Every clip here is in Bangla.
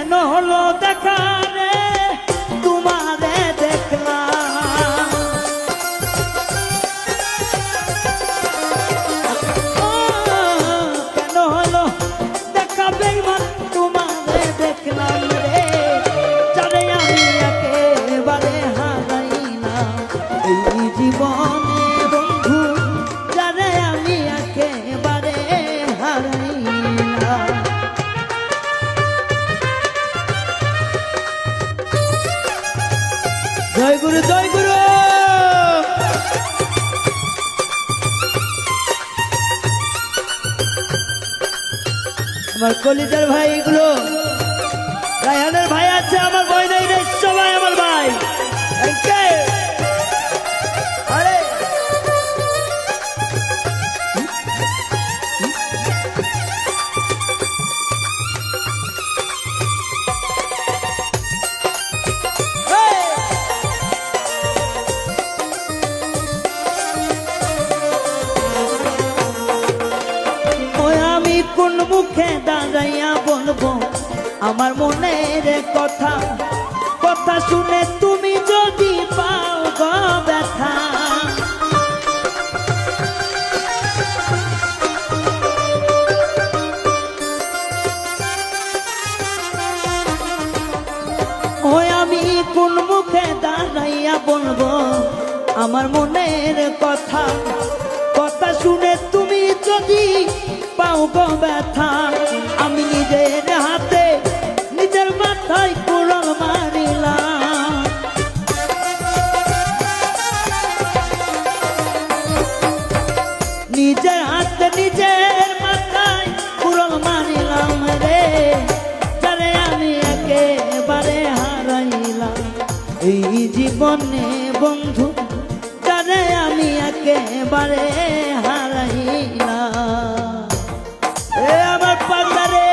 কেন হলো দেখা রে তোমারে দেখলাম, কেন হলো দেখা বেঈমান তোমারে দেখলাম রে, যারে আমি একেবারে হারাইলাম এই জীবনে বন্ধু, যারে আমি একেবারে হারাইলাম। জয় গুরু জয় গুরু। আমার কলিজার ভাই এগুলো রায়হানের ভাই আছে, আমার বই নেই রে, সবাই আমার ভাই। আরে কোন মুখে দাঁড়াইয়া বলবো আমার মনের কথা, কথা শুনে তুমি যদি পাও গো ব্যথা, ওই আমি কোন মুখে দাঁড়াইয়া বলবো আমার মনের কথা, কথা শুনে তুমি যদি পাও গো ব্যথা, আমি নিজের হাতে নিজের মাথায় কুড়াল মারিলাম, নিজের হাতে নিজের মাথায় কুড়াল মারিলাম রে, যারে আমি একেবারে হারাইলাম এই জীবনে বন্ধু, যারে আমি একেবারে হারাইলাম। আমার পাগলা রে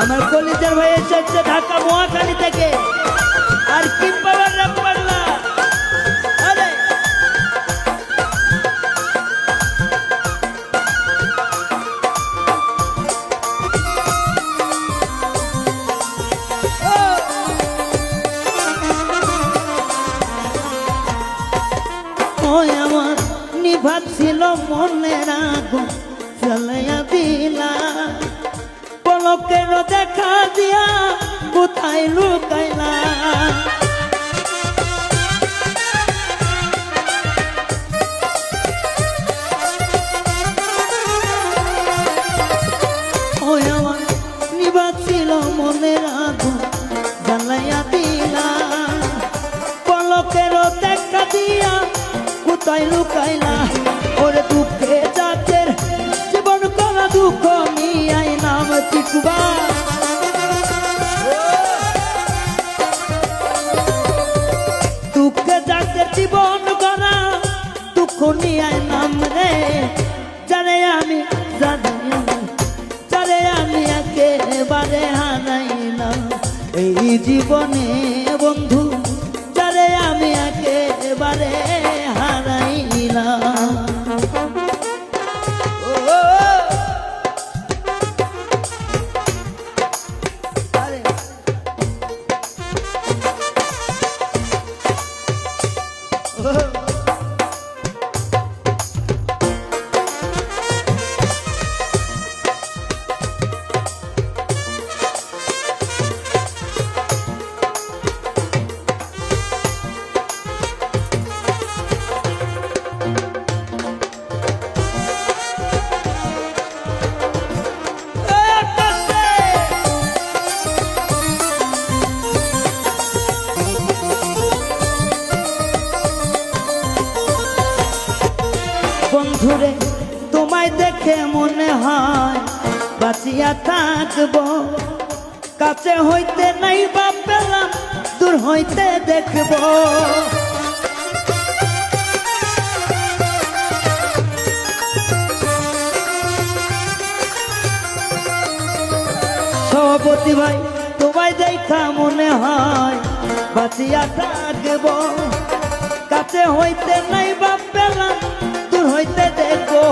আমার কলিজার ভাই এসেছে ঢাকা মহাখালী থেকে, আর কি পাওয়ার রাম পাগলা। আরে আমার নিভাত ছিল মনের আগুন জ্বালাইয়া দিলা, পলকের দেখা দিয়া কোথায় লুকাইলা, ওই আমার নিভাত ছিল মনের আগুন জ্বালাইয়া দিলা, পলকের দেখা দিয়া কোথায় লুকাইলা, ওরে দুঃখে যাদের জীবন করা দুঃখ নিয়ে নাম চিকুবা, দুঃখে যাদের জীবন করা দুঃখ নিয়ে নাম রে, যারে আমি যারে আমি একেবারে হারাইলাম এই জীবনে বন্ধু, যারে আমি একেবারে হারাইলাম। বন্ধুরে তোমায় দেখে মনে হয় বাঁচিয়া থাকবো, কাছে হইতে নাই বা পেলাম দূর হইতে দেখবো, সভাপতি ভাই তোমায় দেখা মনে হয় বাঁচিয়া থাকবো, কাছে হইতে নাই বাপ পেলাম দূর হইতে দেখো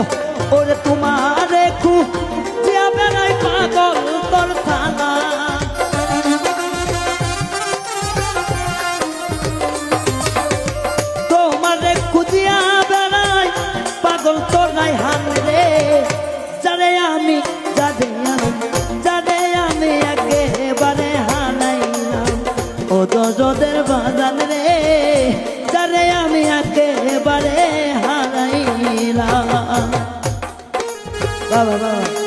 ওরে তোমার খুঁজিয়া বেড়াই পাগল তোর থানা তোমারে খুঁজিয়া বেড়াই পাগল তোর নাই হান রে যারে আমি একেবারে হারাইলাম ও দজদের বাজান রে যারে আমি একেবারে হারাইলাম বাবা বাবা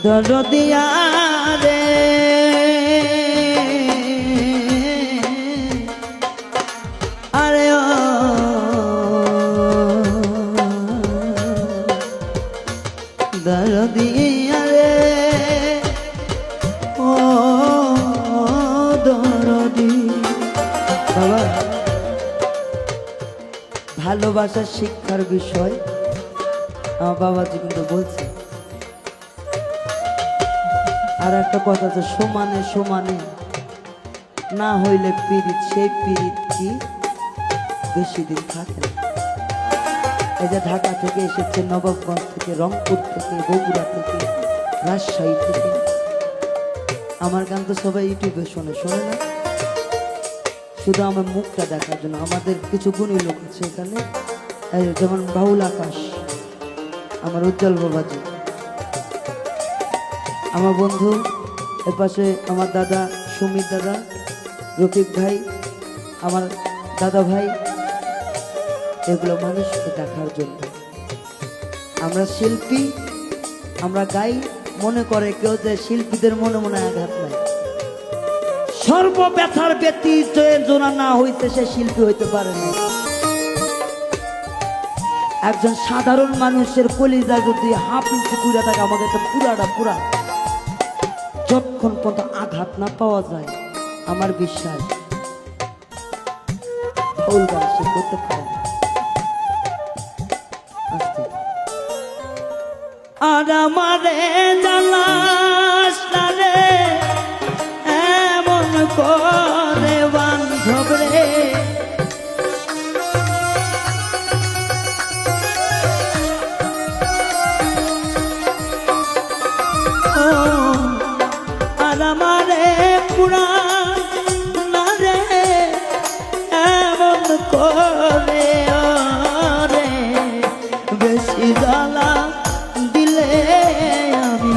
দরদিয়া রে আরে ও দরদিয়া রে ও দরদি বাবা ভালোবাসা শিক্ষার বিষয় আমার বাবাজি কিন্তু বলছে আর একটা কথা আছে সমানে সমানে না হইলে পীড়িত সেই পীড়িত কি বেশি দিন থাকে না এই যে ঢাকা থেকে এসেছে নবাবগঞ্জ থেকে রংপুর থেকে বগুড়া থেকে রাজশাহী থেকে আমার গান তো সবাই ইউটিউবে শোনে না শুধু আমার মুখটা দেখার জন্য আমাদের কিছু গুণী লোক আছে এখানে যেমন বাউল আকাশ আমার উজ্জ্বল বাবাজি আমার বন্ধু এর পাশে আমার দাদা সুমিত দাদা রফিক ভাই আমার দাদা ভাই এগুলো মানুষকে দেখার জন্য আমরা শিল্পী আমরা গাই মনে করে কেউ যে শিল্পীদের মনে মনে আঘাত নাই সর্ব ব্যথার ব্যক্তি জোড়া না হইতে সে শিল্পী হইতে পারে না একজন সাধারণ মানুষের কলিজা যদি হাফ ইঞ্চি পুরা থাকে আমাদের তো পুরা যতক্ষণ পর্যন্ত আঘাত না পাওয়া যায় আমার বিশ্বাস ভুল গান সে করতে পারে আর আমারে জানাস না রে এমন করে বান্ধব রে আমারে পুরা না রে এমন করে রে বেশি জ্বালা দিলে আমি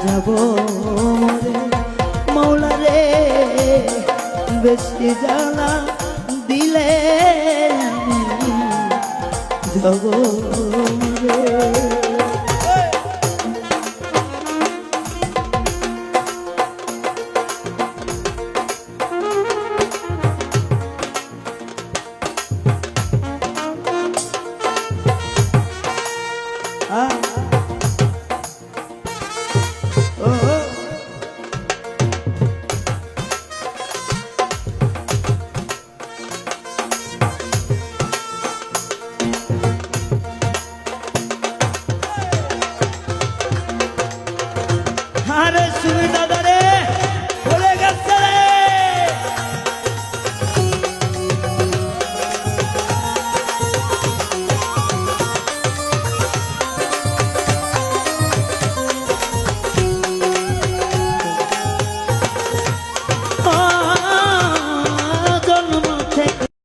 যাব রে মৌলা রে বেশি জ্বালা দিলে আমি যাব